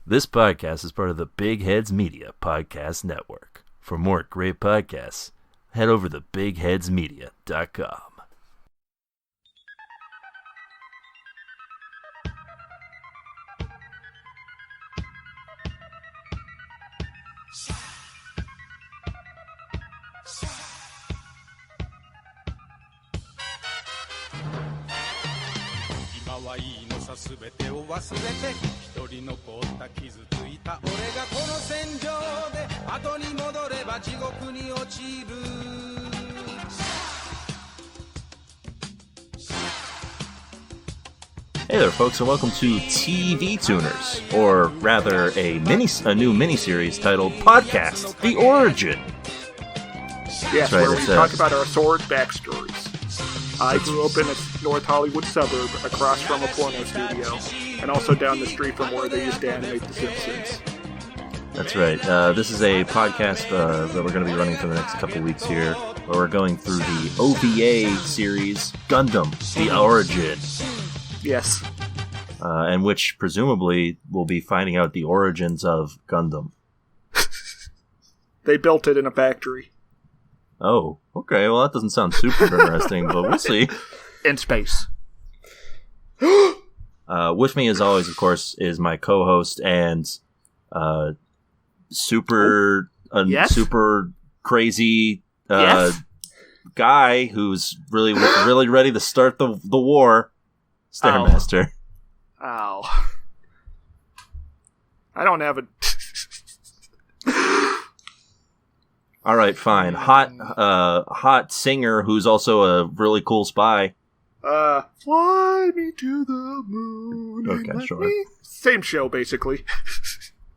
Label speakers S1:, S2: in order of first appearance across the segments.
S1: This podcast is part of the Big Heads Media Podcast Network. For more great podcasts, head over to bigheadsmedia.com. Hey there, folks, and welcome to TV Tuners, or rather a new miniseries titled Podcast: The Origin.
S2: Yes, right, where we talk about our sword backstories. I grew up in a North Hollywood suburb across from a porno studio, and also down the street from where they used to animate The Simpsons.
S1: That's right. This is a podcast that we're going to be running for the next couple weeks here, where we're going through the OVA series Gundam: The Origin.
S2: Yes.
S1: And which presumably will be finding out the origins of Gundam.
S2: They built it in a factory.
S1: Oh, okay. Well, that doesn't sound super interesting, but we'll see.
S2: In space.
S1: With me, as always, of course, is my co-host and super crazy guy who's really ready to start the war, Stairmaster.
S2: Ow. I don't have a...
S1: All right, fine. Hot singer who's also a really cool spy.
S2: Fly me to the moon.
S1: Okay, sure.
S2: Same show, basically.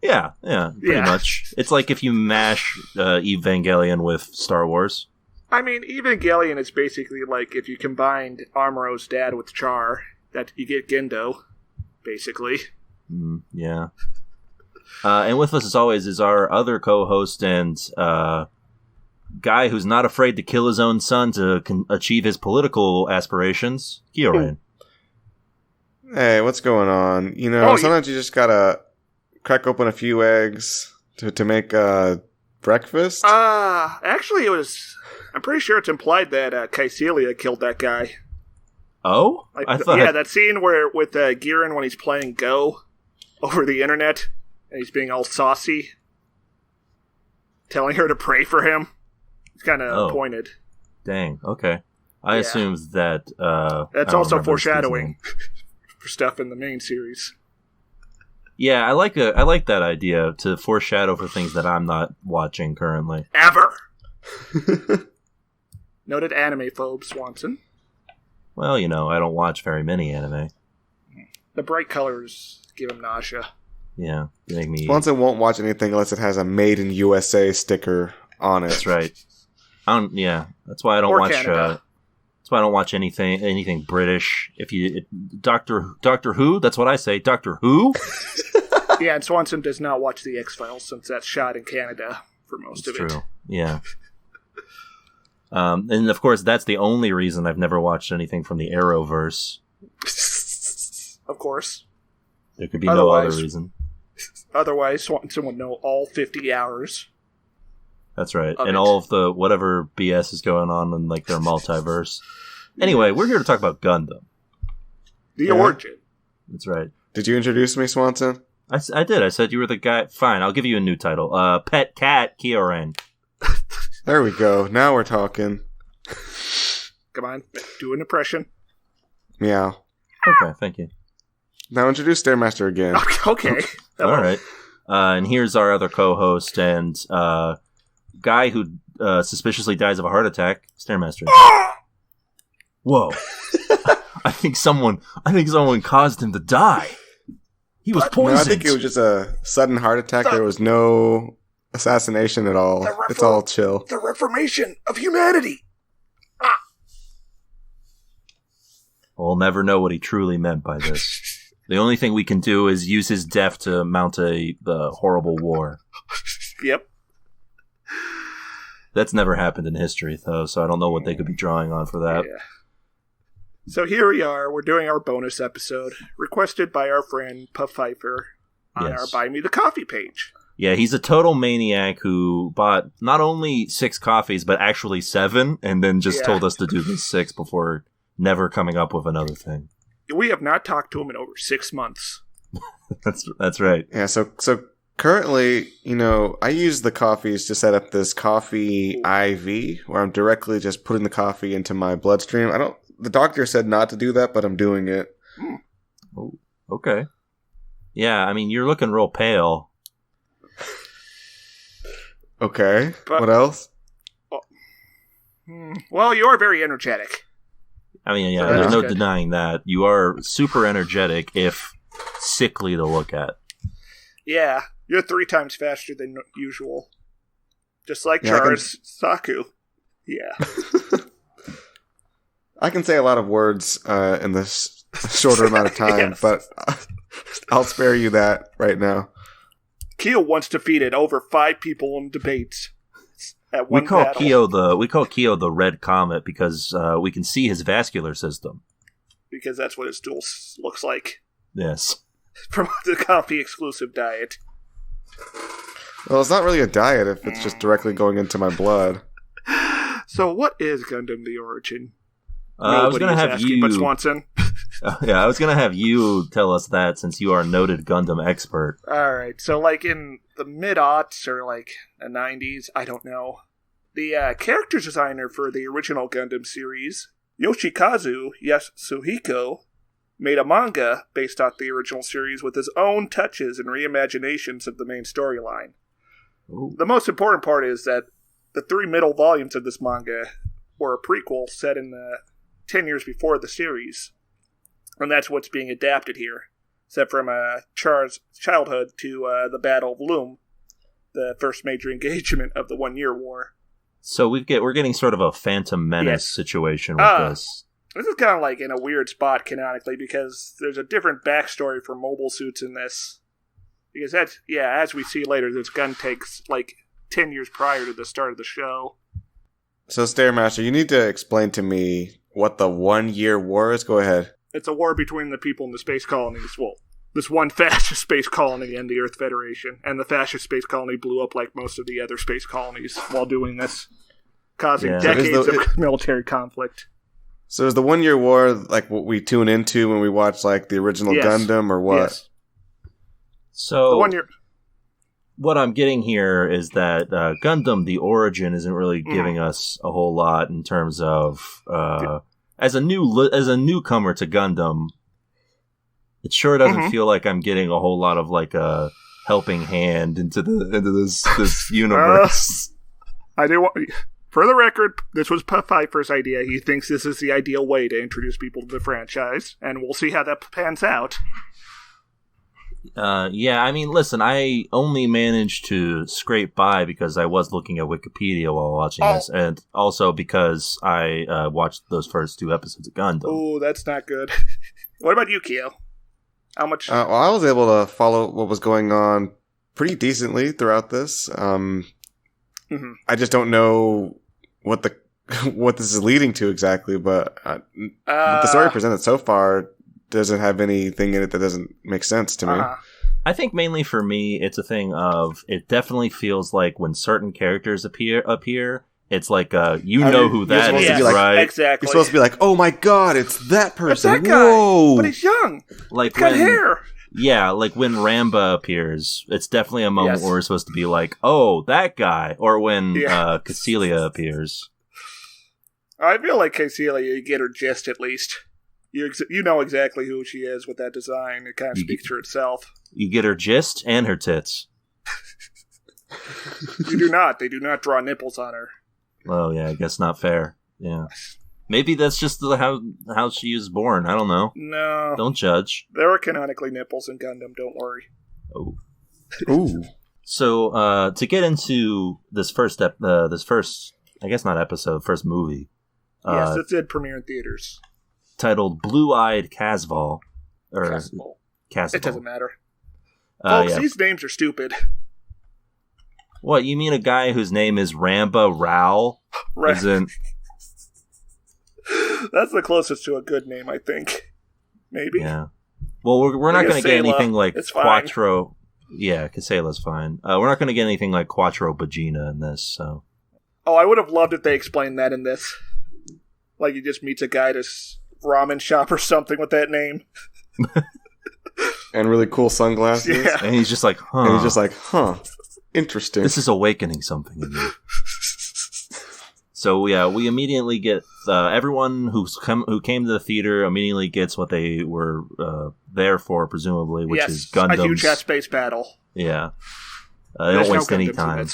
S1: Yeah, pretty much. It's like if you mash Evangelion with Star Wars.
S2: I mean, Evangelion is basically like if you combined Amuro's dad with Char, that you get Gendo, basically.
S1: Yeah. And with us, as always, is our other co-host and guy who's not afraid to kill his own son to achieve his political aspirations, Kyoran.
S3: Hey, what's going on? You know, sometimes you just gotta crack open a few eggs to make breakfast.
S2: Actually, I'm pretty sure it's implied that Caecilia killed that guy.
S1: Oh? I thought...
S2: Yeah, that scene with Giran when he's playing Go over the internet, and he's being all saucy, telling her to pray for him. It's kind of pointed.
S1: Dang, okay. I assumed that...
S2: That's also foreshadowing for stuff in the main series.
S1: Yeah, I like that idea, to foreshadow for things that I'm not watching currently.
S2: Ever! Noted anime phobe, Swanson.
S1: Well, you know, I don't watch very many anime.
S2: The bright colors give him nausea.
S1: Yeah, they make me...
S3: Swanson won't watch anything unless it has a Made in USA sticker on it.
S1: That's right. That's why I don't watch... that's why I don't watch anything British. Doctor Who, that's what I say, Doctor Who?
S2: Yeah, and Swanson does not watch The X-Files since that's shot in Canada for most of it.
S1: True, yeah. And of course, that's the only reason I've never watched anything from the Arrowverse.
S2: Of course.
S1: There could be no other reason.
S2: Otherwise, Swanson would know all 50 hours.
S1: That's right. And all of the whatever BS is going on in like their multiverse. Anyway, we're here to talk about Gundam.
S2: The origin.
S1: That's right.
S3: Did you introduce me, Swanson?
S1: I did. I said you were the guy. Fine, I'll give you a new title. Pet Cat Kyoran.
S3: There we go. Now we're talking.
S2: Come on, do an impression.
S3: Meow.
S1: Okay, thank you.
S3: Now introduce Stairmaster again.
S2: Okay.
S1: All right. And here's our other co-host and guy who suspiciously dies of a heart attack, Stairmaster. Whoa. I think someone caused him to die. He was poisoned.
S3: No, I think it was just a sudden heart attack. There was no assassination at all. It's all chill.
S2: The reformation of humanity.
S1: We'll never know what he truly meant by this. The only thing we can do is use his death to mount a horrible war.
S2: Yep.
S1: That's never happened in history, though, so I don't know what they could be drawing on for that.
S2: Yeah. So here we are. We're doing our bonus episode, requested by our friend Puff Pfeiffer. on our Buy Me the Coffee page.
S1: Yeah, he's a total maniac who bought not only 6 coffees, but actually 7, and then just told us to do the 6 before never coming up with another thing.
S2: We have not talked to him in over 6 months.
S1: That's right.
S3: Yeah, so currently, I use the coffees to set up this coffee IV, where I'm directly just putting the coffee into my bloodstream. The doctor said not to do that, but I'm doing it.
S1: Oh, okay. Yeah, I mean, you're looking real pale.
S3: Okay. But, what else?
S2: Well, you're very energetic.
S1: I mean, yeah, there's no denying that. You are super energetic, if sickly to look at.
S2: Yeah, you're 3 times faster than usual. Just like Char's Saku. Yeah.
S3: I can say a lot of words in this shorter amount of time, but I'll spare you that right now.
S2: Keo once defeated over 5 people in debates. At one
S1: we call
S2: battle.
S1: Keo the Red Comet because we can see his vascular system.
S2: Because that's what his stool looks like.
S1: Yes.
S2: From the coffee exclusive diet.
S3: Well, it's not really a diet if it's just directly going into my blood.
S2: So, what is Gundam the Origin?
S1: I was going to have you.
S2: But Swanson.
S1: I was going to have you tell us that since you are a noted Gundam expert.
S2: All right. So, like in the mid-aughts or like the 90s, I don't know. The character designer for the original Gundam series, Yoshikazu Yasuhiko, made a manga based off the original series with his own touches and reimaginations of the main storyline. The most important part is that the 3 middle volumes of this manga were a prequel set in the 10 years before the series. And that's what's being adapted here. Set from Char's childhood to the Battle of Loom, the first major engagement of the 1-year war.
S1: So we're getting sort of a Phantom Menace situation with this.
S2: This is kind of like in a weird spot canonically because there's a different backstory for mobile suits in this. Because that's, as we see later, this gun takes like 10 years prior to the start of the show.
S3: So, Stairmaster, you need to explain to me what the 1-year war is. Go ahead.
S2: It's a war between the people in the space colonies. Well, this one fascist space colony and the Earth Federation. And the fascist space colony blew up like most of the other space colonies while doing this, causing decades of military conflict.
S3: So is the 1-year war like what we tune into when we watch like the original Gundam or what?
S2: Yes.
S1: So
S2: the 1 year.
S1: What I'm getting here is that Gundam the Origin isn't really giving us a whole lot in terms of as a newcomer to Gundam. It sure doesn't feel like I'm getting a whole lot of like a helping hand into this universe.
S2: I do want. For the record, this was Pfeiffer's idea. He thinks this is the ideal way to introduce people to the franchise, and we'll see how that pans out.
S1: I mean, listen, I only managed to scrape by because I was looking at Wikipedia while watching this, and also because I watched those first 2 episodes of Gundam.
S2: Oh, that's not good. What about you, Keo? How much?
S3: Well, I was able to follow what was going on pretty decently throughout this. I just don't know what this is leading to exactly, but the story presented so far doesn't have anything in it that doesn't make sense to me.
S1: I think mainly for me, it's a thing of it definitely feels like when certain characters appear, it's like know who that is,
S3: like,
S1: right?
S2: Exactly.
S3: You're supposed to be like, oh my god, it's that person.
S2: It's that guy,
S3: whoa!
S2: But he's young.
S1: Like
S2: he's got hair.
S1: Yeah, like when Ramba appears, it's definitely a moment where we're supposed to be like, oh, that guy. Or when Cassalia appears.
S2: I feel like Cassalia, you get her gist at least. You know exactly who she is with that design. It kind of speaks for itself.
S1: You get her gist and her tits.
S2: You do not. They do not draw nipples on her.
S1: Well, yeah, I guess not fair. Yeah. Maybe that's just how she was born. I don't know.
S2: No.
S1: Don't judge.
S2: There are canonically nipples in Gundam, don't worry.
S1: Oh.
S3: Ooh.
S1: So, to get into this first, I guess not episode, first movie.
S2: Yes, it did premiere in theaters.
S1: Titled Blue-Eyed Casval. Or Casval.
S2: It doesn't matter. Folks, these names are stupid.
S1: What, you mean a guy whose name is Ramba Rao? Isn't...
S2: That's the closest to a good name, I think. Maybe.
S1: Yeah. Well, we're not going to get anything like Yeah, Casela's fine. We're not going to get anything like Quattro Bagina in this, so...
S2: Oh, I would have loved if they explained that in this. Like, he just meets a guy at a ramen shop or something with that name.
S3: And really cool sunglasses.
S1: Yeah. And he's just like,
S3: interesting.
S1: This is awakening something in me. So, yeah, we immediately get... everyone who came to the theater immediately gets what they were there for, presumably, which is Gundams.
S2: A huge space battle.
S1: Yeah. They don't waste any time.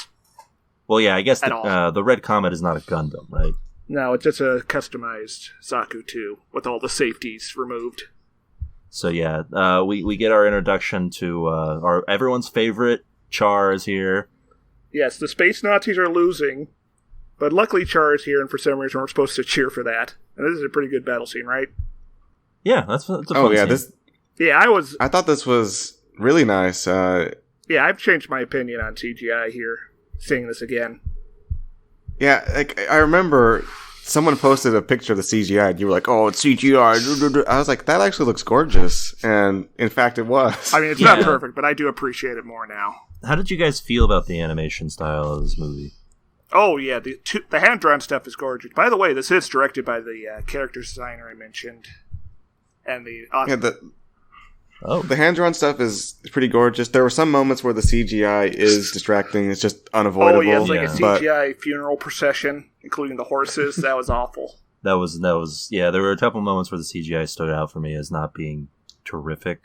S1: Well, yeah, I guess the Red Comet is not a Gundam, right?
S2: No, it's just a customized Zaku 2 with all the safeties removed.
S1: So, yeah, we get our introduction to everyone's favorite Char is here.
S2: Yes, the space Nazis are losing, but luckily Char is here, and for some reason we're supposed to cheer for that. And this is a pretty good battle scene, right?
S1: Yeah, that's a fun scene.
S2: I
S3: thought this was really nice.
S2: Yeah, I've changed my opinion on CGI here, seeing this again.
S3: Yeah, I remember someone posted a picture of the CGI, and you were like, "Oh, it's CGI." I was like, "That actually looks gorgeous," and in fact, it was.
S2: I mean, it's not perfect, but I do appreciate it more now.
S1: How did you guys feel about the animation style of this movie?
S2: Oh yeah, the hand-drawn stuff is gorgeous. By the way, this is directed by the character designer I mentioned, and the author.
S3: The hand-drawn stuff is pretty gorgeous. There were some moments where the CGI is distracting. It's just unavoidable.
S2: Oh, yeah, it's like a CGI funeral procession, including the horses. That was awful.
S1: That was yeah, there were a couple moments where the CGI stood out for me as not being terrific.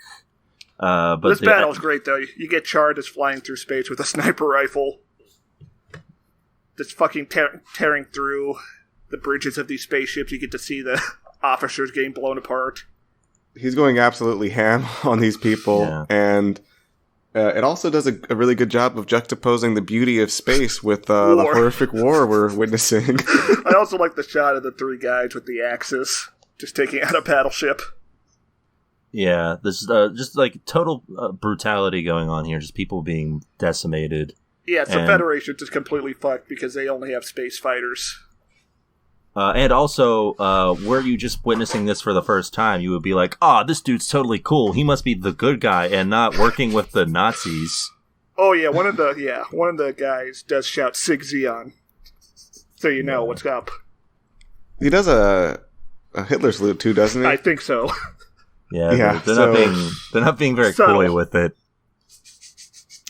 S1: But
S2: this battle's great, though. You get Char just flying through space with a sniper rifle. Just fucking tearing through the bridges of these spaceships. You get to see the officers getting blown apart.
S3: He's going absolutely ham on these people, and it also does a really good job of juxtaposing the beauty of space with the horrific war we're witnessing.
S2: I also like the shot of the three guys with the axes just taking out a battleship.
S1: Yeah, there's just like total brutality going on here, just people being decimated.
S2: Yeah, the Federation just completely fucked because they only have space fighters.
S1: And also, were you just witnessing this for the first time, you would be like, this dude's totally cool. He must be the good guy and not working with the Nazis.
S2: Oh, yeah, one of the guys does shout Sig Zion. So you know what's up.
S3: He does a Hitler salute too, doesn't he?
S2: I think so.
S1: Yeah, they're not being very coy with it.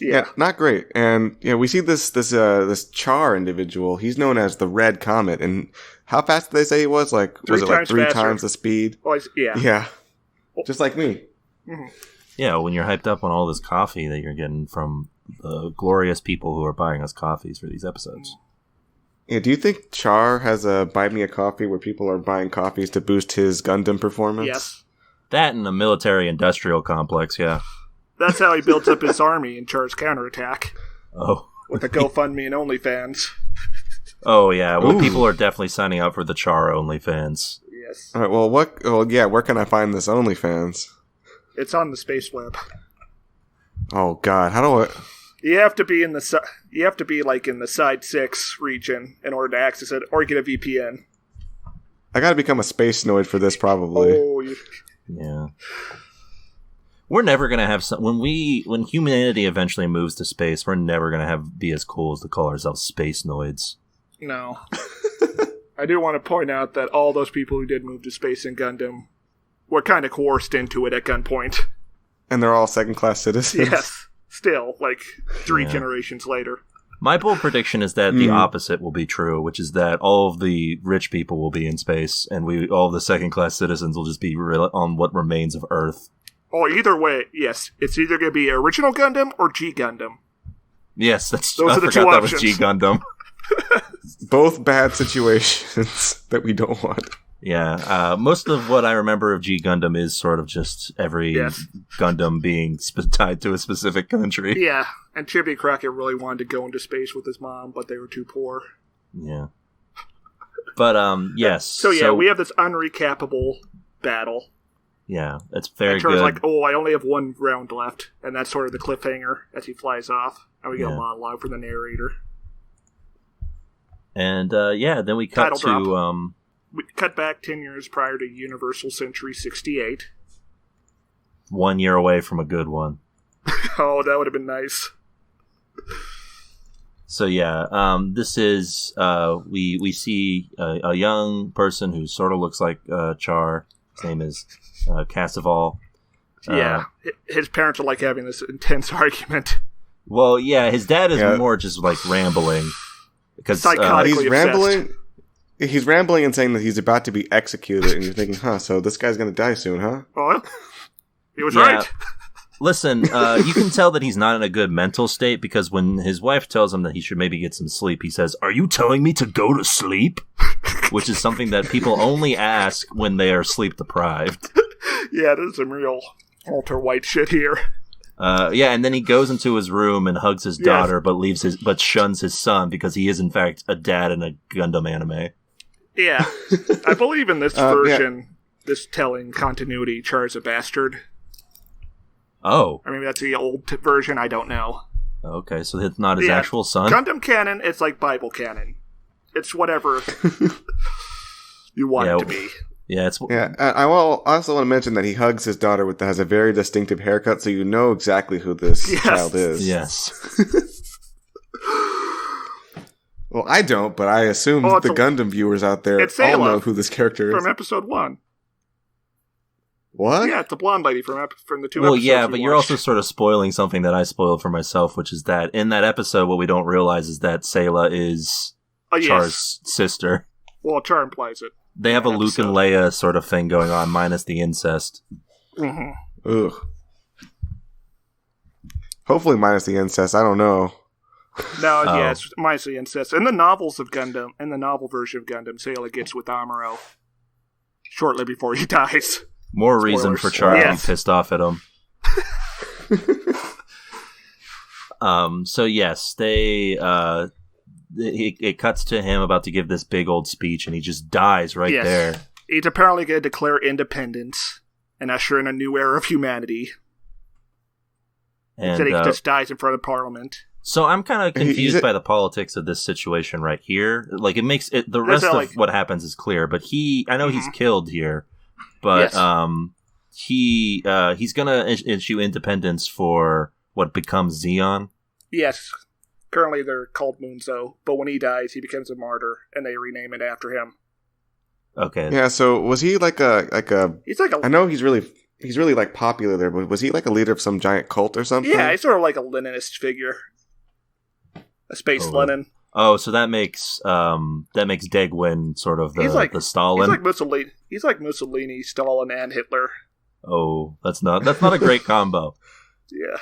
S3: Yeah, not great. And we see this Char individual. He's known as the Red Comet, and how fast did they say he was? Was it like 3 times the speed?
S2: Oh, yeah.
S3: Yeah. Just like me.
S2: Mm-hmm.
S1: Yeah, when you're hyped up on all this coffee that you're getting from the glorious people who are buying us coffees for these episodes.
S3: Yeah, do you think Char has a Buy Me a Coffee where people are buying coffees to boost his Gundam performance?
S2: Yes.
S1: That and a military-industrial complex, yeah.
S2: That's how he builds up his army in Char's counterattack.
S1: Oh.
S2: With the GoFundMe and OnlyFans.
S1: Oh, yeah. Well, people are definitely signing up for the Char OnlyFans.
S2: Yes.
S3: All right, well, where can I find this OnlyFans?
S2: It's on the space web.
S3: Oh, God. How do I...
S2: You have to be in the Side 6 region in order to access it, or get a VPN.
S3: I gotta become a space noid for this, probably.
S2: Oh,
S1: yeah. We're never gonna have when humanity eventually moves to space. We're never gonna be as cool as to call ourselves space noids.
S2: No. I do want to point out that all those people who did move to space in Gundam were kind of coerced into it at gunpoint.
S3: And they're all second-class citizens.
S2: Yes. Still, 3 generations later.
S1: My bold prediction is that the opposite will be true, which is that all of the rich people will be in space, and all of the second-class citizens will just be on what remains of Earth.
S2: Oh, either way, yes. It's either going to be Original Gundam or G Gundam.
S1: Yes,
S2: those are the two
S1: that
S2: options.
S1: Was G Gundam.
S3: Both bad situations that we don't want.
S1: Yeah, most of what I remember of G Gundam is sort of just every Gundam being tied to a specific country.
S2: Yeah, and Chibi Crockett really wanted to go into space with his mom, but they were too poor.
S1: Yeah. But, yes.
S2: So we have this unrecapable battle.
S1: Yeah, it's very
S2: good.
S1: Like,
S2: I only have 1 round left, and that's sort of the cliffhanger as he flies off, and we get a monologue from the narrator.
S1: And, then we cut to...
S2: We cut back 10 years prior to Universal Century 68.
S1: 1 year away from a good one.
S2: Oh, that would have been nice.
S1: So yeah, this is we see a young person who sort of looks like Char. His name is Casval.
S2: Yeah, his parents are like having this intense argument.
S1: Well, yeah, his dad is more just like rambling because
S2: psychotically
S3: he's rambling. He's rambling and saying that he's about to be executed, and you're thinking, so this guy's going to die soon, huh?
S2: Well, he was right.
S1: Listen, you can tell that he's not in a good mental state because when his wife tells him that he should maybe get some sleep, he says, "Are you telling me to go to sleep?" Which is something that people only ask when they are sleep deprived.
S2: Yeah, there's some real Walter White shit here.
S1: And then he goes into his room and hugs his daughter, but shuns his son because he is in fact a dad in a Gundam anime.
S2: Yeah, I believe in this version, this telling continuity, Char's a bastard.
S1: Oh,
S2: I mean that's the old version. I don't know.
S1: Okay, so it's not his actual son.
S2: Gundam canon, it's like Bible canon. It's whatever you want it to be.
S1: Yeah, it's.
S3: Yeah, I also want to mention that he hugs his daughter has a very distinctive haircut, so you know exactly who this child is.
S1: Yes.
S3: Well, I don't, but I assume the Gundam viewers out there all know who this character is.
S2: From episode 1.
S3: What?
S2: Yeah, it's the blonde lady from the 2 episodes.
S1: Well, yeah, but you're also sort of spoiling something that I spoiled for myself, which is that in that episode, what we don't realize is that Sayla is Char's sister.
S2: Well, Char implies it.
S1: They have a Luke and Leia sort of thing going on, minus the incest.
S2: Mm-hmm.
S3: Ugh. Hopefully minus the incest, I don't know.
S2: No, it's minus the incest. In the novels of Gundam, in the novel version of Gundam, Sayla gets with Amuro shortly before he dies.
S1: More reason for Char to be pissed off at him. So yes, it cuts to him about to give this big old speech, and he just dies right there.
S2: He's apparently going to declare independence and usher in a new era of humanity. And he just dies in front of Parliament.
S1: So I'm kind of confused by the politics of this situation right here. Like, it makes it, the rest of what happens is clear, but I know he's killed here, but he's gonna issue independence for what becomes Zeon.
S2: Yes. Currently they're called Moonzo, but when he dies, he becomes a martyr, and they rename it after him.
S1: Okay.
S3: Yeah. So was he like a?
S2: He's like a.
S3: I know he's really like popular there, but was he like a leader of some giant cult or something?
S2: Yeah, he's sort of like a Leninist figure, a space Lenin.
S1: Oh, so that makes Degwin sort of the Stalin.
S2: He's like Mussolini. He's like Mussolini, Stalin, and Hitler.
S1: Oh, that's not a great combo.
S2: Yeah.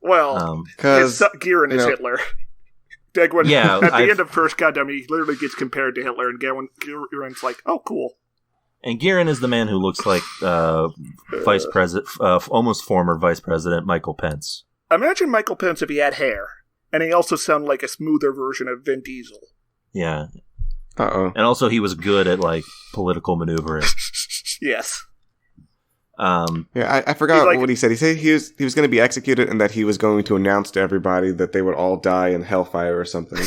S2: Well, because Giran is Hitler. Degwin, at the end of First Gundam, he literally gets compared to Hitler, and Giran's like, "Oh, cool."
S1: And Giran is the man who looks like Vice President, almost former Vice President Michael Pence.
S2: Imagine Michael Pence if he had hair, and he also sounded like a smoother version of Vin Diesel.
S1: Yeah.
S3: Uh-oh.
S1: And also, he was good at like political maneuvering.
S2: Yes.
S3: I forgot what he said. He said he was going to be executed, and that he was going to announce to everybody that they would all die in hellfire or something.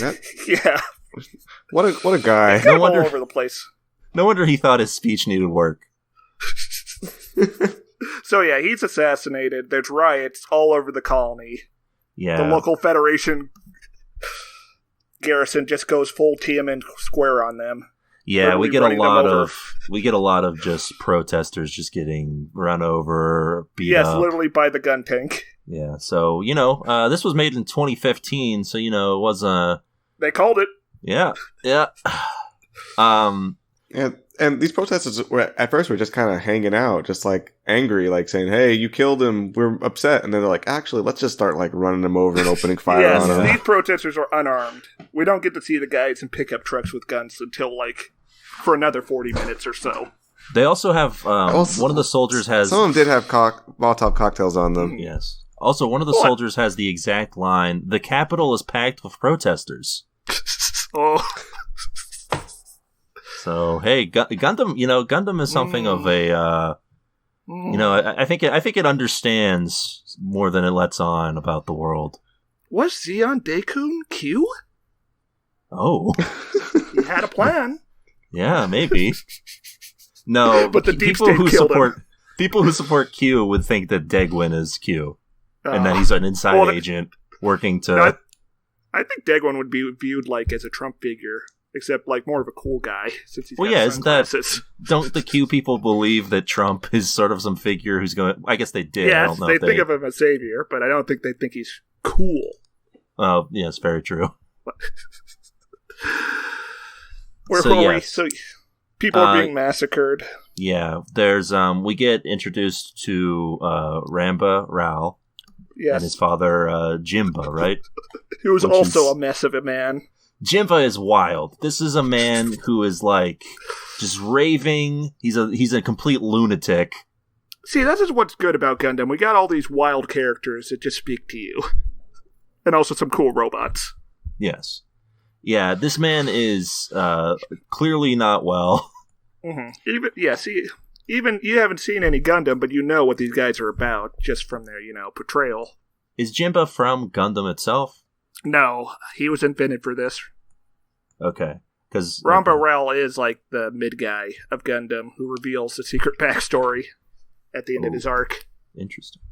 S2: Yeah.
S3: What a guy.
S2: No wonder all over the place.
S1: No wonder he thought his speech needed work.
S2: So yeah, he's assassinated. There's riots all over the colony.
S1: Yeah.
S2: The local Federation garrison just goes full Tiananmen Square on them.
S1: Yeah, we get a lot of just protesters just getting run over, beat up.
S2: Yes, literally by the gun tank.
S1: Yeah, so this was made in 2015, so it was
S2: they called it.
S1: Yeah.
S3: And these protesters at first were just kind of hanging out, just like angry, like saying, "Hey, you killed him. We're upset." And then they're like, "Actually, let's just start like running them over and opening fire on them."
S2: These protesters are unarmed. We don't get to see the guys in pickup trucks with guns until for another 40 minutes or so.
S1: They also have one of the soldiers has.
S3: Some of them did have Molotov cocktails on them.
S1: Yes. Also, one of the soldiers has the exact line: "The Capitol is packed with protesters."
S2: Oh.
S1: So hey, Gundam. Gundam is something of a. I think it understands more than it lets on about the world.
S2: Was Zeon Daikun Q?
S1: Oh,
S2: he had a plan.
S1: Yeah, maybe. No,
S2: but the
S1: people who support Q would think that Degwin is Q. and that he's an inside agent working to...
S2: No, I think Dagwan would be viewed like as a Trump figure, except like more of a cool guy since he's got sunglasses.
S1: Don't the Q people believe that Trump is sort of some figure who's going? I guess they did.
S2: Yeah,
S1: I don't know
S2: they think of him as savior, but I don't think they think he's cool.
S1: Oh, yes, very true.
S2: So people are being massacred.
S1: Yeah, there's we get introduced to Ramba Rao.
S2: Yes.
S1: And his father, Jimba, right?
S2: Who was also a mess of a man.
S1: Jimba is wild. This is a man who is like just raving. He's a complete lunatic.
S2: See, that is what's good about Gundam. We got all these wild characters that just speak to you. And also some cool robots.
S1: Yes. Yeah, this man is clearly not well.
S2: Mm-hmm. Even you haven't seen any Gundam, but you know what these guys are about just from their, portrayal.
S1: Is Jimba from Gundam itself?
S2: No, he was invented for this.
S1: Okay, because
S2: Ramba Rao is like the mid guy of Gundam who reveals the secret backstory at the end of his arc.
S1: Interesting.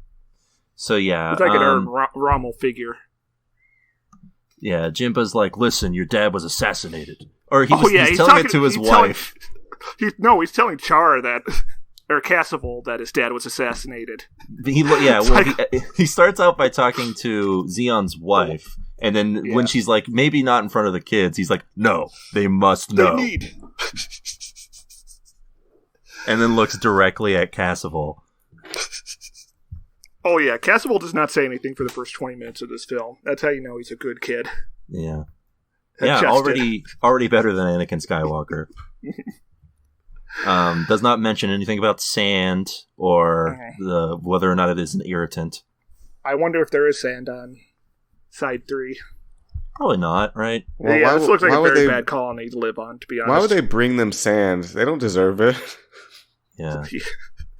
S1: So yeah,
S2: he's like an Rommel figure.
S1: Yeah, Jimba's like, listen, your dad was assassinated, or he's telling it to his wife.
S2: He's telling Char that, or Casval, that his dad was assassinated.
S1: He starts out by talking to Zeon's wife, and then when she's like, maybe not in front of the kids, he's like, no, they must know.
S2: They need.
S1: And then looks directly at Casval.
S2: Oh yeah, Casval does not say anything for the first 20 minutes of this film. That's how you know he's a good kid.
S1: Yeah. Already better than Anakin Skywalker. Does not mention anything about sand or whether or not it is an irritant.
S2: I wonder if there is sand on Side 3.
S1: Probably not, right?
S2: Well, yeah, this looks like a very bad colony to live on, to be honest.
S3: Why would they bring them sand? They don't deserve it.
S1: Yeah.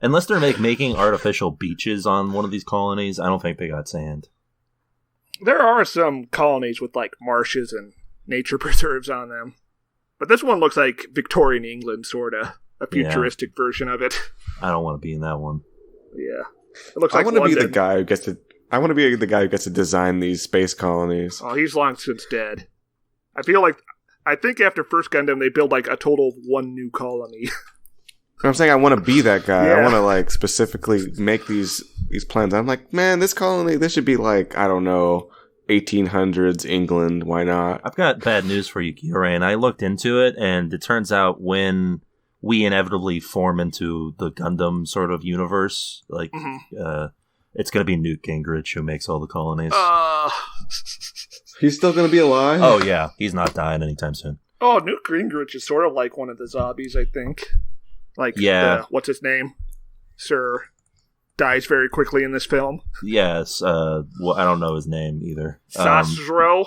S1: Unless they're making artificial beaches on one of these colonies, I don't think they got sand.
S2: There are some colonies with like marshes and nature preserves on them. But this one looks like Victorian England, sorta. A futuristic version of it.
S1: I don't want to be in that one.
S2: Yeah. It looks like
S3: I want to be the guy who gets to design these space colonies.
S2: Oh, he's long since dead. I think after First Gundam they build like a total of one new colony.
S3: I'm saying I want to be that guy. Yeah. I want to like specifically make these plans. I'm like, man, this colony, this should be like, I don't know, 1800s England. Why not?
S1: I've got bad news for you, Kyorain. I looked into it, and it turns out when we inevitably form into the Gundam sort of universe, like, it's going to be Newt Gingrich who makes all the colonies.
S3: He's still going to be alive?
S1: Oh, yeah. He's not dying anytime soon.
S2: Oh, Newt Gingrich is sort of like one of the zombies, I think. Like, what's his name? Sir dies very quickly in this film.
S1: Yes. Well, I don't know his name either.
S2: Sasro?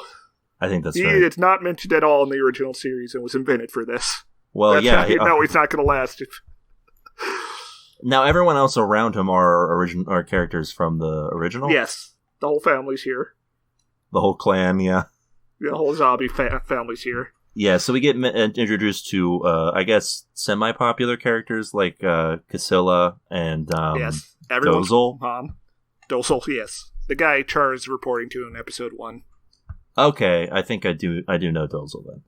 S1: I think that's right.
S2: It's not mentioned at all in the original series and was invented for this.
S1: Well,
S2: he's not going to last.
S1: Now, everyone else around him are characters from the original?
S2: Yes. The whole family's here.
S1: The whole clan, yeah.
S2: The whole zombie family's here.
S1: Yeah, so we get introduced to, I guess, semi-popular characters like Casilla and Dozel.
S2: Dozel, yes. The guy Char is reporting to in episode 1. Okay,
S1: I think I do know Dozel then.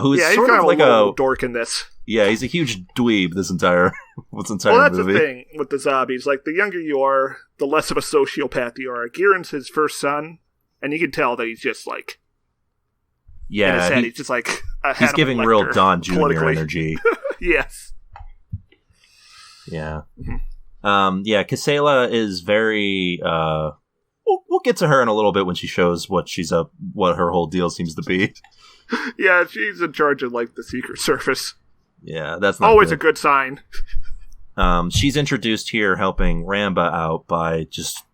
S1: Who is
S2: sort of like a dork in this.
S1: Yeah, he's a huge dweeb this entire movie.
S2: Well, that's the thing with the zombies. Like, the younger you are, the less of a sociopath you are. Giren's his first son, and you can tell that he's just like...
S1: Yeah,
S2: in his head, he's just like...
S1: He's giving real Don Jr. energy.
S2: Yes.
S1: Yeah. Mm-hmm. Casella is very... We'll get to her in a little bit when she shows what her whole deal seems to be.
S2: Yeah, she's in charge of, like, the Secret Service.
S1: Yeah, that's not
S2: always a good sign.
S1: She's introduced here helping Ramba out by just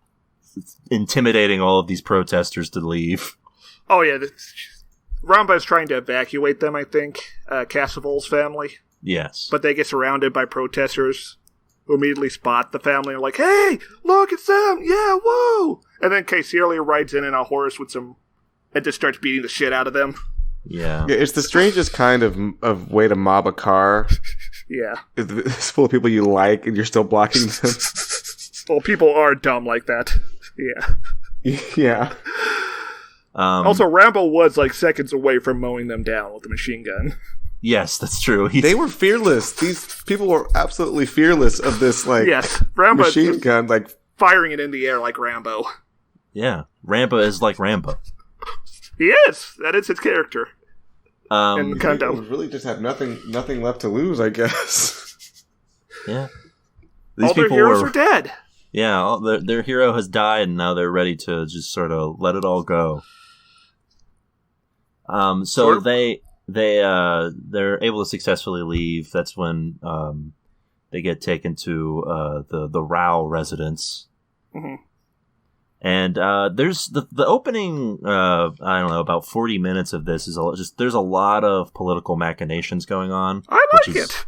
S1: intimidating all of these protesters to leave.
S2: Oh, yeah. Ramba is trying to evacuate them, I think. Casval's family.
S1: Yes.
S2: But they get surrounded by protesters who immediately spot the family and are like, hey, look, it's them! Yeah, whoa! And then Caecilia rides in a horse with and just starts beating the shit out of them.
S1: Yeah.
S3: It's the strangest kind of way to mob a car.
S2: Yeah.
S3: It's full of people you like and you're still blocking them.
S2: Well, people are dumb like that. Yeah.
S3: Yeah.
S2: Also, Rambo was like seconds away from mowing them down with a machine gun.
S1: Yes, that's true.
S3: They were fearless. These people were absolutely fearless of this, like,
S2: Rambo
S3: machine gun, like
S2: firing it in the air like Rambo.
S1: Yeah, Rambo is like Rambo.
S2: He is. That is his character. And Gundam
S3: really just have nothing left to lose, I guess.
S1: Yeah.
S2: All their heroes are dead.
S1: Yeah, their hero has died, and now they're ready to just sort of let it all go. So they're able to successfully leave. That's when they get taken to the Rao residence.
S2: Mm-hmm.
S1: And there's the opening. I don't know, about 40 minutes of this is there's a lot of political machinations going on.
S2: I like it.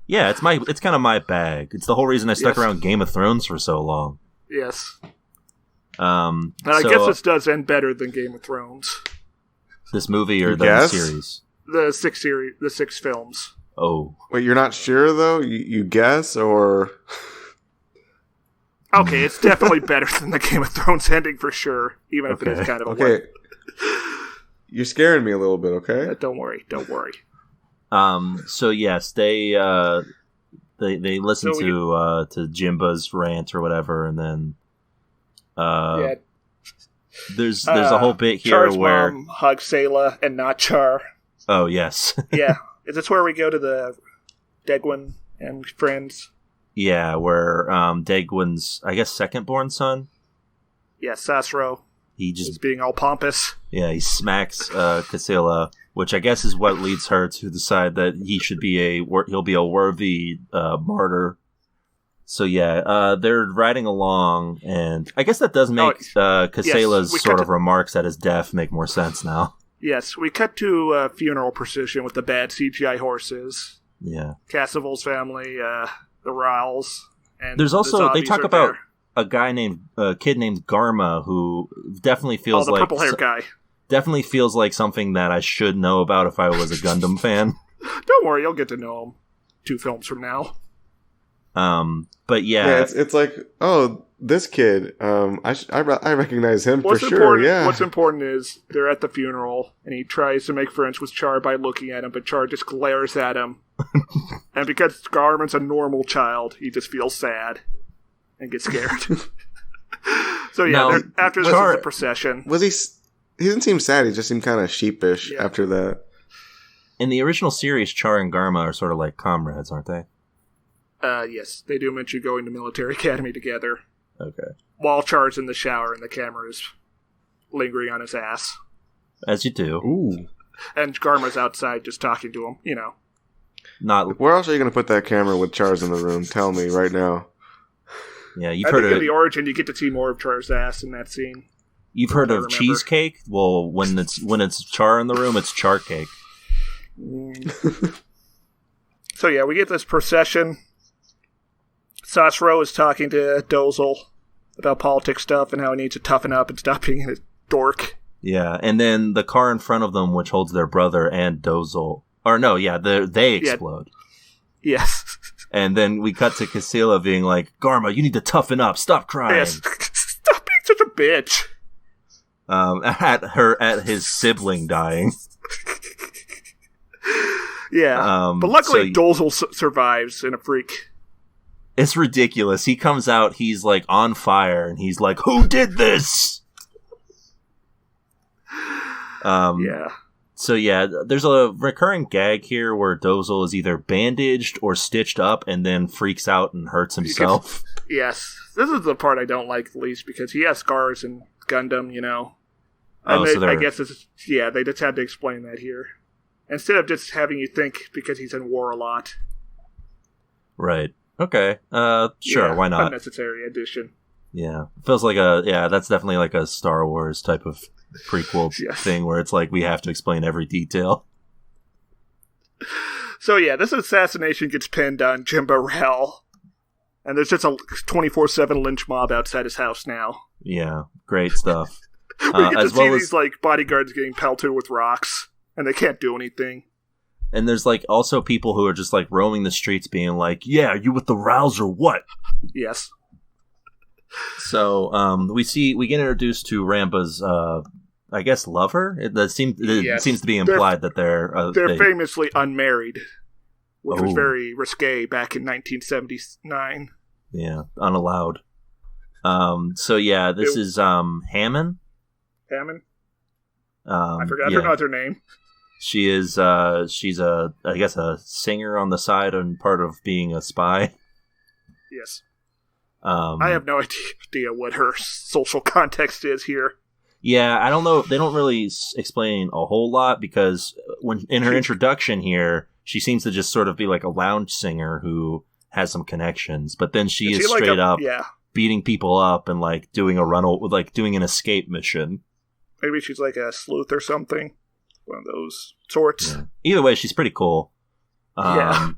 S1: Yeah, it's kind of my bag. It's the whole reason I stuck around Game of Thrones for so long.
S2: Yes. And I guess this does end better than Game of Thrones.
S1: This movie or the series?
S2: The six films.
S1: Oh.
S3: Wait, you're not sure though? You guess or?
S2: Okay, it's definitely better than the Game of Thrones ending for sure, even if it is kind of
S3: okay. You're scaring me a little bit, okay?
S2: Don't worry.
S1: So yes, they listen to Jimba's rant or whatever, and then there's a whole bit here
S2: Char's
S1: where
S2: mom hugs Sayla and not Char.
S1: Oh yes.
S2: Yeah, is this where we go to the Degwin and friends?
S1: Yeah, where Degwin's, I guess, second-born son?
S2: Yeah, Sasro. He's being all pompous.
S1: Yeah, he smacks Casilla, which I guess is what leads her to decide that he'll be a worthy martyr. So yeah, they're riding along, and I guess that does make Casilla's sort of remarks at his death make more sense now.
S2: Yes, we cut to a funeral procession with the bad CGI horses.
S1: Yeah.
S2: Casval's family, the Riles, and
S1: there's also they talk about a kid named Garma who definitely feels
S2: the
S1: like
S2: purple hair guy.
S1: Definitely feels like something that I should know about if I was a Gundam fan.
S2: Don't worry, you'll get to know him 2 films from now.
S1: But yeah,
S3: it's like, oh, this kid, I recognize him for sure. Yeah.
S2: What's important is they're at the funeral, and he tries to make friends with Char by looking at him, but Char just glares at him. And because Garman's a normal child, he just feels sad and gets scared. So yeah, after this is the procession.
S3: Was he didn't seem sad, he just seemed kind of sheepish after that.
S1: In the original series, Char and Garma are sort of like comrades, aren't they?
S2: Yes, they do mention going to military academy together.
S1: Okay.
S2: While Char's in the shower and the camera is lingering on his ass.
S1: As you do.
S3: Ooh.
S2: And Garma's outside just talking to him, you know.
S3: Where else are you going to put that camera with Char's in the room? Tell me right now.
S1: Yeah,
S2: I think in the Origin you get to see more of Char's ass in that scene.
S1: You've heard of cheesecake? Well, when it's Char in the room, it's char cake.
S2: So yeah, we get this procession. Sasro is talking to Dozel about politics stuff and how he needs to toughen up and stop being a dork.
S1: Yeah, and then the car in front of them, which holds their brother and Dozel. Or no, yeah, they explode.
S2: Yeah. Yes.
S1: And then we cut to Casilla being like, Garma, you need to toughen up. Stop crying.
S2: Yes. Stop being such a bitch.
S1: At his sibling dying.
S2: Yeah. But luckily Dozel survives in a freak.
S1: It's ridiculous. He comes out, he's like on fire, and he's like, who did this?
S2: Yeah.
S1: So yeah, there's a recurring gag here where Dozel is either bandaged or stitched up and then freaks out and hurts himself.
S2: Yes. This is the part I don't like the least because he has scars in Gundam, you know.
S1: I
S2: guess they just had to explain that here. Instead of just having you think because he's in war a lot.
S1: Right. Okay. Sure, why not?
S2: Unnecessary addition.
S1: Yeah. Feels like that's definitely like a Star Wars type of prequel thing where it's like we have to explain every detail.
S2: So yeah, this assassination gets pinned on Jimba Rel. And there's just a 24/7 lynch mob outside his house now.
S1: Yeah, great stuff.
S2: We get to see these like bodyguards getting pelted with rocks, and they can't do anything.
S1: And there's like also people who are just like roaming the streets being like, yeah, you with the Rouse or what?
S2: Yes.
S1: So we get introduced to Ramba's, I guess, lover. It seems to be implied that they're
S2: famously unmarried, which was very risque back in 1979.
S1: Yeah, unallowed. So yeah, this is Hammond.
S2: Hammond. I forgot her other name.
S1: She's I guess a singer on the side and part of being a spy.
S2: Yes. I have no idea what her social context is here.
S1: Yeah, I don't know. They don't really explain a whole lot because when in her introduction here, she seems to just sort of be like a lounge singer who has some connections, but then she is straight up beating people up and like doing doing an escape mission.
S2: Maybe she's like a sleuth or something. One of those sorts.
S1: Yeah. Either way, she's pretty cool. And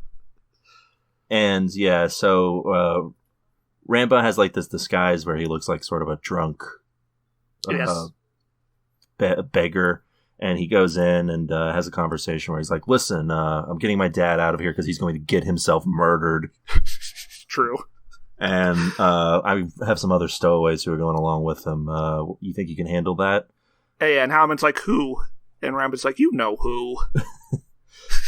S1: yeah, so Ramba has like this disguise where he looks like sort of a drunk beggar, and he goes in and has a conversation where he's like, listen, I'm getting my dad out of here because he's going to get himself murdered.
S2: True.
S1: And I have some other stowaways who are going along with him. You think you can handle that?
S2: Hey, and Hammond's like, who? And Ramba's like, you know who.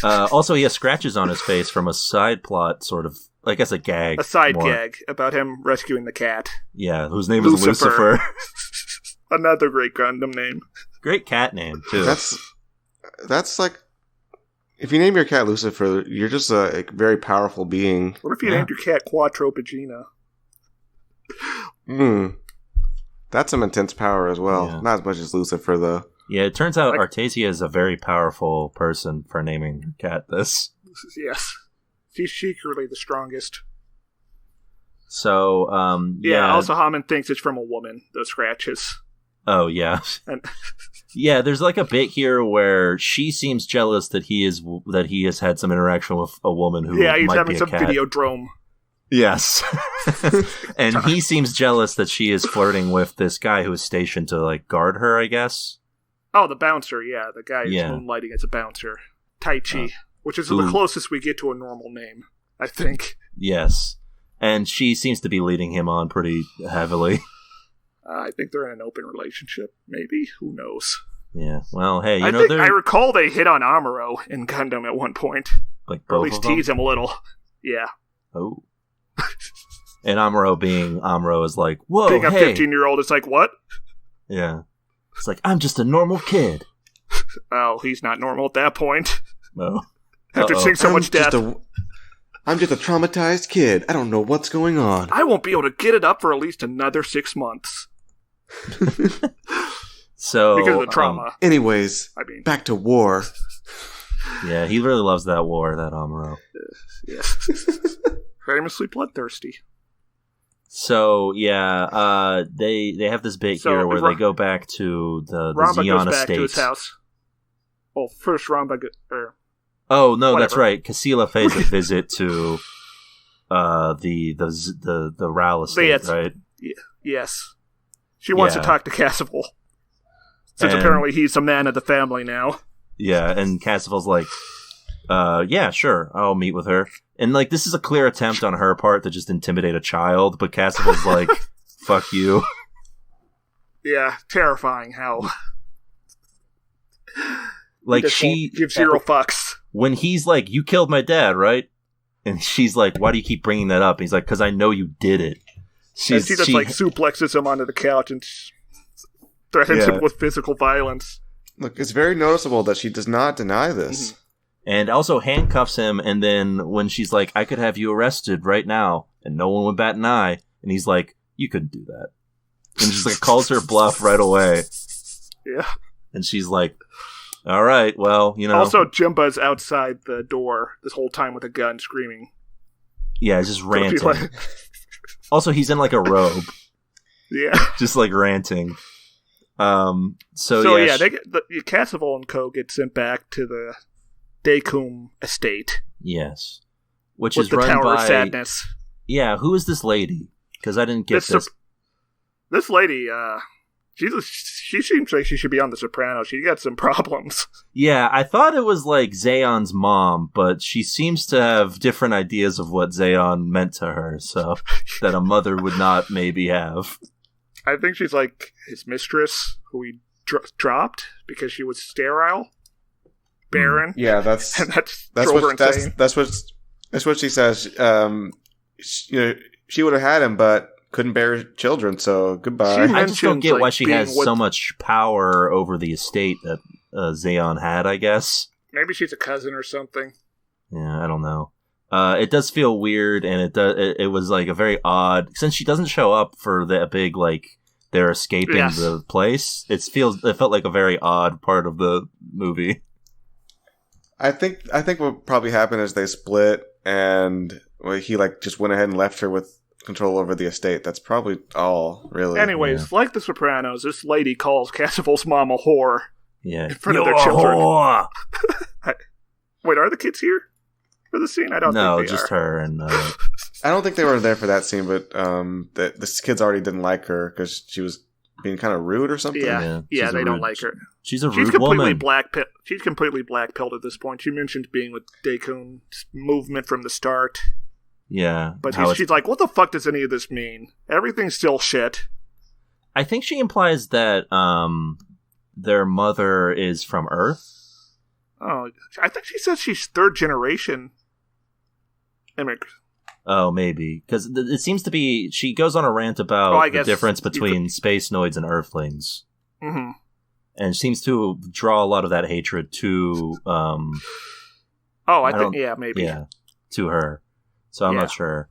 S1: Also, he has scratches on his face from a side plot, sort of, I guess a gag.
S2: A side gag about him rescuing the cat.
S1: Yeah, whose name is Lucifer.
S2: Another great Gundam name.
S1: Great cat name, too.
S3: That's like, if you name your cat Lucifer, you're just a very powerful being.
S2: What if you named your cat Quattro Pagina?
S3: That's some intense power as well. Yeah. Not as much as Lucifer, though.
S1: Yeah, it turns out Artasia is a very powerful person for naming her cat this.
S2: Yes. She's secretly the strongest.
S1: So,
S2: also Hammond thinks it's from a woman, those scratches.
S1: Oh, yeah. Yeah, there's like a bit here where she seems jealous that he has had some interaction with a woman who might be a cat. Yeah, he's having some
S2: videodrome.
S1: Yes. And he seems jealous that she is flirting with this guy who is stationed to like guard her, I guess.
S2: Oh, the bouncer, yeah. The guy who's moonlighting as a bouncer. Tai Chi, which is the closest we get to a normal name, I think.
S1: Yes. And she seems to be leading him on pretty heavily.
S2: I think they're in an open relationship, maybe. Who knows?
S1: Yeah, well, hey,
S2: I recall they hit on Amuro in Gundam at one point.
S1: Like
S2: or at least tease him a little. Yeah.
S1: Oh. And Amuro is like, whoa,
S2: being a 15-year-old, it's like, what?
S1: Yeah. It's like, I'm just a normal kid.
S2: Oh, he's not normal at that point.
S1: No.
S2: After seeing so much death.
S3: I'm just a traumatized kid. I don't know what's going on.
S2: I won't be able to get it up for at least another 6 months.
S1: So
S2: because of the trauma.
S3: Anyways, back to war.
S1: Yeah, he really loves that war, that Amuro.
S2: Yes. Famously bloodthirsty.
S1: So yeah, they have this bit here where they go back to the Zeon estate. Back to his house.
S2: Well, first Ramba.
S1: Oh no, that's right. Casila pays a visit to the Ral estate, right?
S2: Yes. She wants to talk to Casval. Since apparently he's a man of the family now.
S1: Yeah, and Casval's like, yeah, sure, I'll meet with her. And like, this is a clear attempt on her part to just intimidate a child, but Casval's like, fuck you.
S2: Yeah, terrifying how.
S1: Like, she
S2: gives zero fucks.
S1: When he's like, you killed my dad, right? And she's like, why do you keep bringing that up? And he's like, because I know you did it.
S2: She just like suplexes him onto the couch and threatens him with physical violence.
S3: Look, it's very noticeable that she does not deny this.
S1: Mm-hmm. And also handcuffs him, and then when she's like, I could have you arrested right now, and no one would bat an eye, and he's like, you couldn't do that. And just like calls her bluff right away.
S2: Yeah.
S1: And she's like, all right, well, you know.
S2: Also, Jimba's outside the door this whole time with a gun screaming.
S1: Yeah, just ranting. Also, he's in like a robe.
S2: Yeah.
S1: Just like ranting. So
S2: Casval and Co. get sent back to the Dekum estate.
S1: Yes. Which
S2: with
S1: is
S2: the
S1: run
S2: Tower
S1: by...
S2: of Sadness.
S1: Yeah, who is this lady? Because I didn't get this.
S2: This lady, She seems like she should be on The Sopranos. She got some problems.
S1: Yeah, I thought it was like Zayon's mom, but she seems to have different ideas of what Zayon meant to her, so that a mother would not maybe have.
S2: I think she's like his mistress, who he dropped because she was sterile, barren.
S3: Yeah, that's what she says. She would have had him, but couldn't bear children, so goodbye.
S1: I just don't get why she has so much power over the estate that Zayon had, I guess.
S2: Maybe she's a cousin or something.
S1: Yeah, I don't know. It does feel weird, and it was like a very odd, since she doesn't show up for the big, like, they're escaping the place. It felt like a very odd part of the movie.
S3: I think what probably happened is they split, and he like just went ahead and left her with control over the estate. That's probably all, really.
S2: Anyways, like The Sopranos, this lady calls Casval's mom a whore.
S1: Yeah,
S2: in front of their children. Wait, are the kids here for the scene? I don't think they
S1: just
S2: are.
S1: her and.
S3: I don't think they were there for that scene, but the kids already didn't like her because she was being kind of rude or something.
S2: Yeah, they don't like her.
S1: She's a rude woman.
S2: She's completely black-pilled at this point. She mentioned being with Daekun's movement from the start.
S1: Yeah.
S2: But she's like, what the fuck does any of this mean? Everything's still shit.
S1: I think she implies that their mother is from Earth.
S2: Oh, I think she says she's third generation immigrant.
S1: Oh, maybe. Because it seems to be, she goes on a rant about the difference between space noids and Earthlings.
S2: Mm-hmm.
S1: And seems to draw a lot of that hatred to...
S2: maybe.
S1: Yeah, to her. So I'm not sure.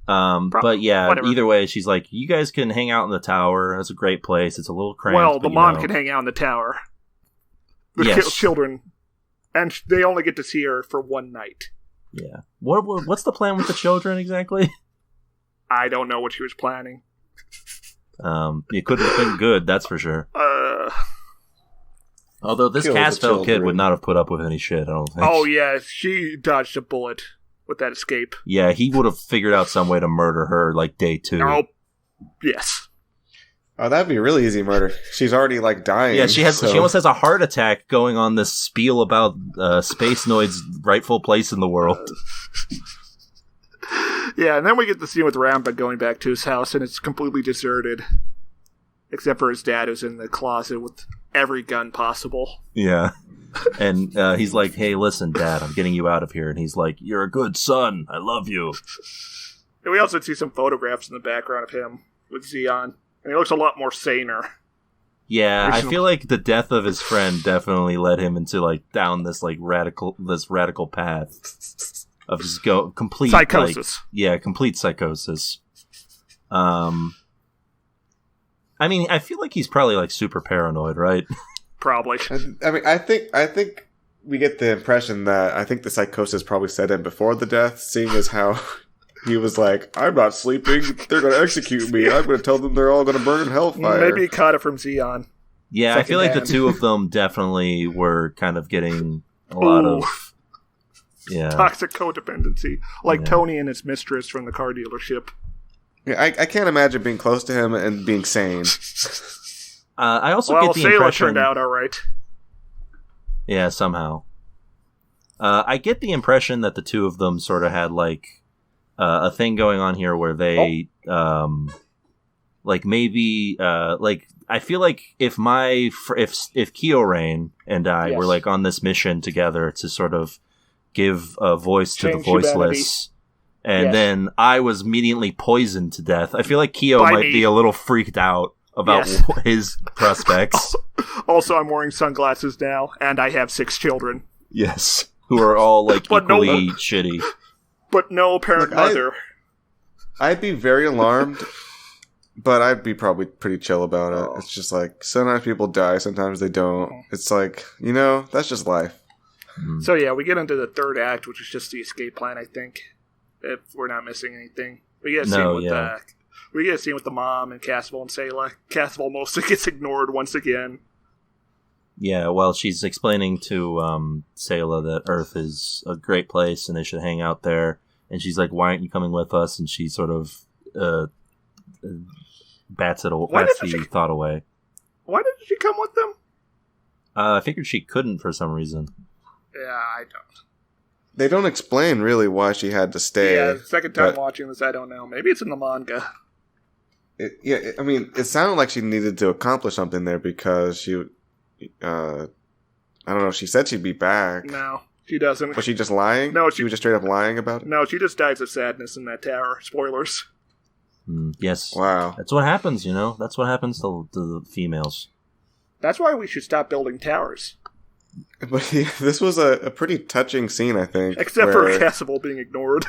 S1: But yeah,
S2: whatever.
S1: Either way, she's like, you guys can hang out in the tower. It's a great place. It's a little cramped.
S2: Well, the mom can hang out in the tower. The children. And they only get to see her for one night.
S1: Yeah. What's the plan with the children exactly?
S2: I don't know what she was planning.
S1: It could have been good, that's for sure. Although this Casval kid would not have put up with any shit, I don't think.
S2: Oh yeah, she dodged a bullet with that escape.
S1: Yeah, he would have figured out some way to murder her like day 2.
S2: Oh, yes.
S3: Oh, that'd be a really easy murder. She's already like dying.
S1: Yeah, she almost has a heart attack going on this spiel about Space Noid's rightful place in the world.
S2: Yeah, and then we get the scene with Ramba going back to his house, and it's completely deserted. Except for his dad, who's in the closet with every gun possible.
S1: Yeah. And he's like, hey, listen, Dad, I'm getting you out of here. And he's like, you're a good son. I love you.
S2: And we also see some photographs in the background of him with Zeon. And he looks a lot more saner.
S1: Yeah, I feel like the death of his friend definitely led him into like down this like radical path of just complete
S2: psychosis.
S1: Complete psychosis. I mean, I feel like he's probably like super paranoid, right?
S2: Probably.
S3: I mean, I think we get the impression that I think the psychosis probably set in before the death, seeing as how he was like, I'm not sleeping, they're going to execute me, I'm going to tell them they're all going to burn in hellfire.
S2: Maybe he caught it from Zeon.
S1: Yeah, I feel like the two of them definitely were kind of getting a lot of
S2: toxic codependency, like Tony and his mistress from the car dealership.
S3: Yeah, I can't imagine being close to him and being sane.
S1: I also get the impression...
S2: turned out all right.
S1: Yeah, somehow. I get the impression that the two of them sort of had, like, a thing going on here where they, like, maybe, like, I feel like if Kyorain and I were, like, on this mission together to sort of give a voice to the voiceless... And then I was immediately poisoned to death. I feel like Kyo might be a little freaked out about his prospects.
S2: Also, I'm wearing sunglasses now, and I have 6 children.
S1: Yes, who are all like equally shitty.
S2: But no apparent mother.
S3: I'd be very alarmed, but I'd be probably pretty chill about it. It's just like, sometimes people die, sometimes they don't. It's like, that's just life.
S2: So yeah, we get into the third act, which is just the escape plan, I think. If we're not missing anything. We get a scene with the mom and Casval and Sayla. Casval mostly gets ignored once again.
S1: Yeah, well, she's explaining to Sayla that Earth is a great place and they should hang out there. And she's like, why aren't you coming with us? And she sort of bats the thought away.
S2: Why didn't she come with them?
S1: I figured she couldn't for some reason.
S2: Yeah, I don't.
S3: They don't explain really why she had to stay.
S2: Yeah, second time watching this, I don't know. Maybe it's in the manga.
S3: It sounded like she needed to accomplish something there because she, I don't know, she said she'd be back.
S2: No, she doesn't.
S3: Was she just lying?
S2: No,
S3: she was just straight up lying about it?
S2: No, she just dies of sadness in that tower. Spoilers.
S1: Yes.
S3: Wow.
S1: That's what happens, That's what happens to the females.
S2: That's why we should stop building towers.
S3: But yeah, this was a pretty touching scene, I think.
S2: Except for Casval being ignored.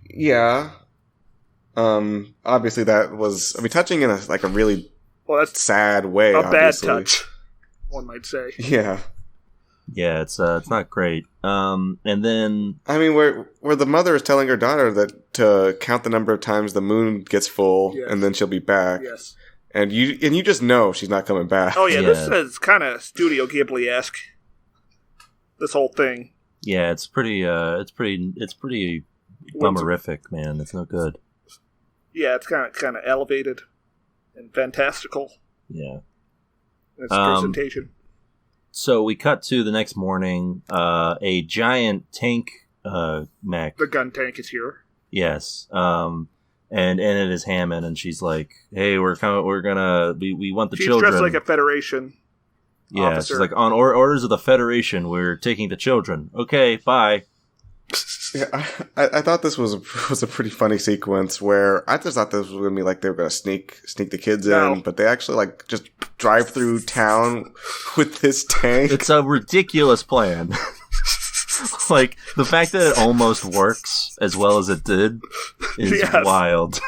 S3: Yeah. Obviously that was, touching in a really
S2: that's
S3: sad way, obviously.
S2: Bad touch, one might say.
S3: Yeah.
S1: Yeah, it's not great. And then
S3: where the mother is telling her daughter that to count the number of times the moon gets full,
S2: yes.
S3: and then she'll be back.
S2: Yes.
S3: And you just know she's not coming back.
S2: Oh yeah, this is kind of Studio Ghibli-esque. This whole thing.
S1: Yeah, it's pretty bummerific, man. It's no good.
S2: Yeah, it's kind of elevated and fantastical.
S1: Yeah.
S2: In its presentation.
S1: So we cut to the next morning. A giant tank mech.
S2: The gun tank is here.
S1: Yes. And it is Hammond, and she's like, "Hey, we want the children."
S2: She's dressed like a Federation.
S1: Yeah,
S2: officer.
S1: She's like, "On orders of the Federation, we're taking the children." Okay, bye.
S3: Yeah, I thought this was a pretty funny sequence where I just thought this was going to be like they were going to sneak the kids in, but they actually just drive through town with this tank.
S1: It's a ridiculous plan. Like, the fact that it almost works as well as it did is wild.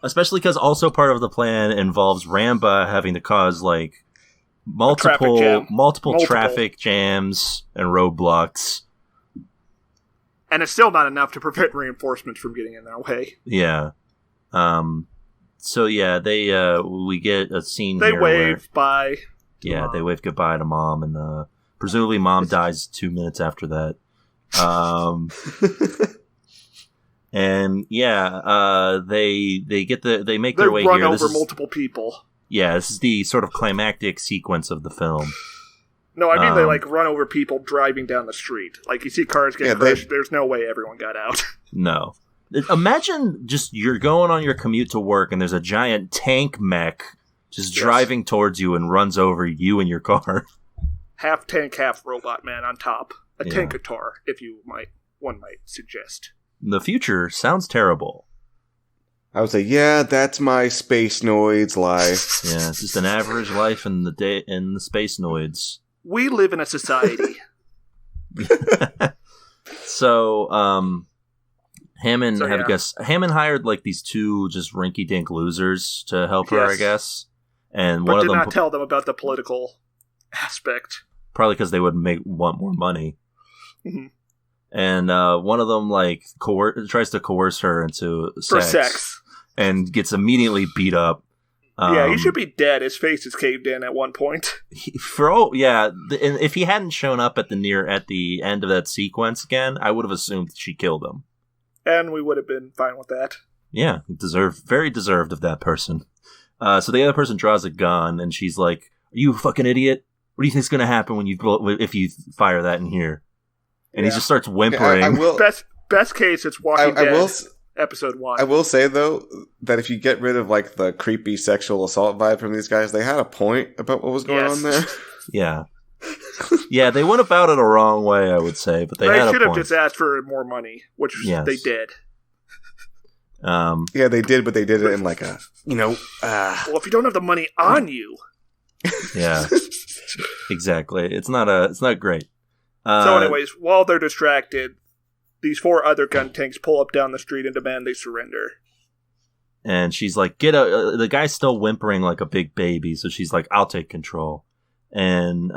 S1: Especially because also part of the plan involves Ramba having to cause, multiple traffic jams and roadblocks.
S2: And it's still not enough to prevent reinforcements from getting in their way.
S1: Yeah. So, yeah, we get a scene
S2: here.
S1: They
S2: wave bye.
S1: Yeah, they wave goodbye to Mom, and presumably Mom dies 2 minutes after that. And yeah, they make their way here.
S2: They run over multiple people.
S1: Yeah, this is the sort of climactic sequence of the film.
S2: No, I mean they run over people driving down the street. Like you see cars get crushed. There's no way everyone got out.
S1: No. Imagine just you're going on your commute to work and there's a giant tank mech just driving towards you and runs over you and your car.
S2: Half tank, half robot man on top. A tankatar, if one might suggest.
S1: The future sounds terrible.
S3: I would say, yeah, that's my space noids life.
S1: Yeah, it's just an average life in the space noids.
S2: We live in a society.
S1: So, Hammond Hammond hired these two just rinky-dink losers to help her, I guess. And one of them
S2: did not tell them about the political aspect.
S1: Probably because they would want more money.
S2: Mm-hmm.
S1: And one of them tries to coerce her into sex. And gets immediately beat up.
S2: Yeah, he should be dead. His face is caved in at one point.
S1: And if he hadn't shown up at the end of that sequence again, I would have assumed she killed him.
S2: And we would have been fine with that.
S1: Yeah, very deserved of that person. So the other person draws a gun, and she's like, "Are you a fucking idiot? What do you think's going to happen if you fire that in here?" And he just starts whimpering.
S2: Best case, it's Walking Dead. Episode 1.
S3: I will say, though, that if you get rid of, the creepy sexual assault vibe from these guys, they had a point about what was going on there.
S1: Yeah. Yeah, they went about it a wrong way, I would say, but they had a point.
S2: They should have just asked for more money, which they did.
S3: Yeah, they did, but they did it in well,
S2: if you don't have the money on you.
S1: Yeah. Exactly. It's not great.
S2: So anyways, while they're distracted, these 4 other gun tanks pull up down the street and demand they surrender.
S1: And she's like, "Get out!" The guy's still whimpering like a big baby, so she's like, "I'll take control." And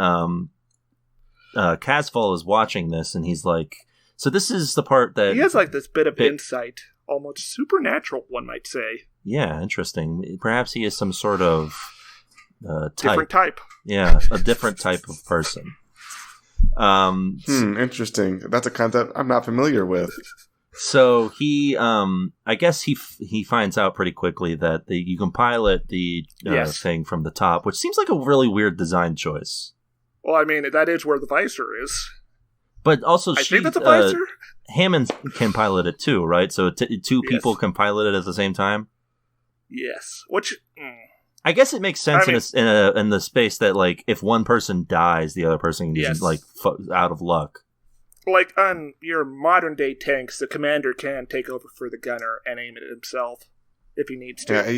S1: Casval is watching this, and he's like, "So this is the part that
S2: he has this bit of insight, almost supernatural, one might say."
S1: Yeah, interesting. Perhaps he is some sort of
S2: different type.
S1: Yeah, a different type of person.
S3: Interesting. That's a concept I'm not familiar with.
S1: So he, I guess he finds out pretty quickly that you can pilot the thing from the top, which seems like a really weird design choice.
S2: Well, I mean, that is where the visor is.
S1: But also,
S2: I think that's a visor.
S1: Hammond can pilot it too, right? So two people can pilot it at the same time.
S2: Yes, which
S1: I guess it makes sense in the space that like if one person dies, the other person is like out of luck.
S2: Like on your modern day tanks, the commander can take over for the gunner and aim it himself if he needs to.
S3: Yeah,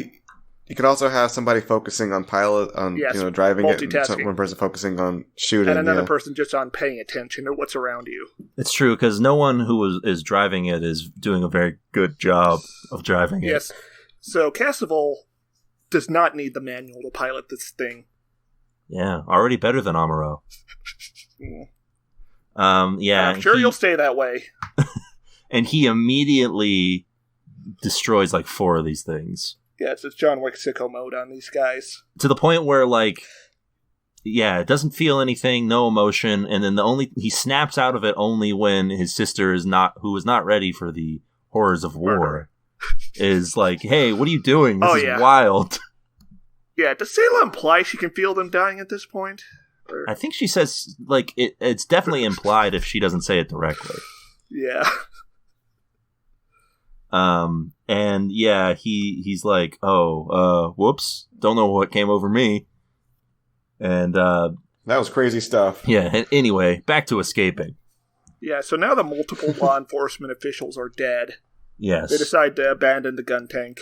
S3: you could also have somebody focusing on driving it, and one person focusing on shooting,
S2: and another person just on paying attention to what's around you.
S1: It's true because no one who is driving it is doing a very good job of driving it.
S2: Yes, so Casval does not need the manual to pilot this thing.
S1: Yeah, already better than Amuro.
S2: I'm sure you'll stay that way.
S1: And he immediately destroys like 4 of these things.
S2: Yeah, it's John Wick sicko mode on these guys.
S1: To the point where like, it doesn't feel anything, no emotion, and then he snaps out of it only when his sister is not ready for the horrors of war. Is like, hey, what are you doing? This is wild.
S2: Yeah, does Sayla imply she can feel them dying at this point?
S1: I think she says, like, it's definitely implied if she doesn't say it directly.
S2: Yeah.
S1: And yeah, he's like, whoops, don't know what came over me. And,
S3: that was crazy stuff.
S1: Yeah, anyway, back to escaping.
S2: Yeah, so now the multiple law enforcement officials are dead.
S1: Yes.
S2: They decide to abandon the gun tank.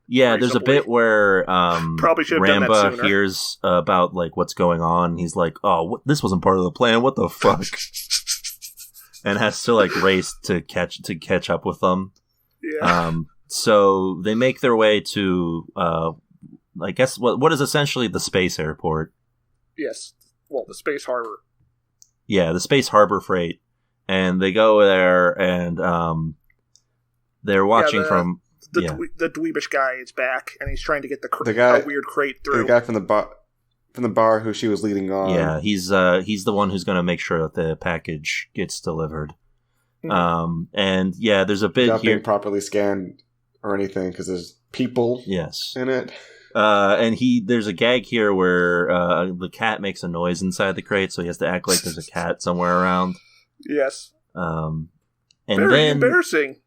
S1: Yeah, there's a bit where
S2: probably should have done that
S1: Ramba
S2: sooner.
S1: hears about like what's going on. He's like, this wasn't part of the plan. What the fuck? And has to like race to catch up with them.
S2: Yeah.
S1: So they make their way to I guess what is essentially the space airport.
S2: Yes. Well, the space harbor.
S1: Yeah, the space harbor freight. And they go there and they're watching from
S2: the dweebish guy is back, and he's trying to get a weird crate through.
S3: The guy from the bar who she was leading on.
S1: Yeah, he's the one who's going to make sure that the package gets delivered. Mm-hmm. And yeah, there's a bit
S3: not
S1: here
S3: being properly scanned or anything because there's people. In it.
S1: And there's a gag here where the cat makes a noise inside the crate, so he has to act like there's a cat somewhere around.
S2: Yes.
S1: And
S2: very embarrassing.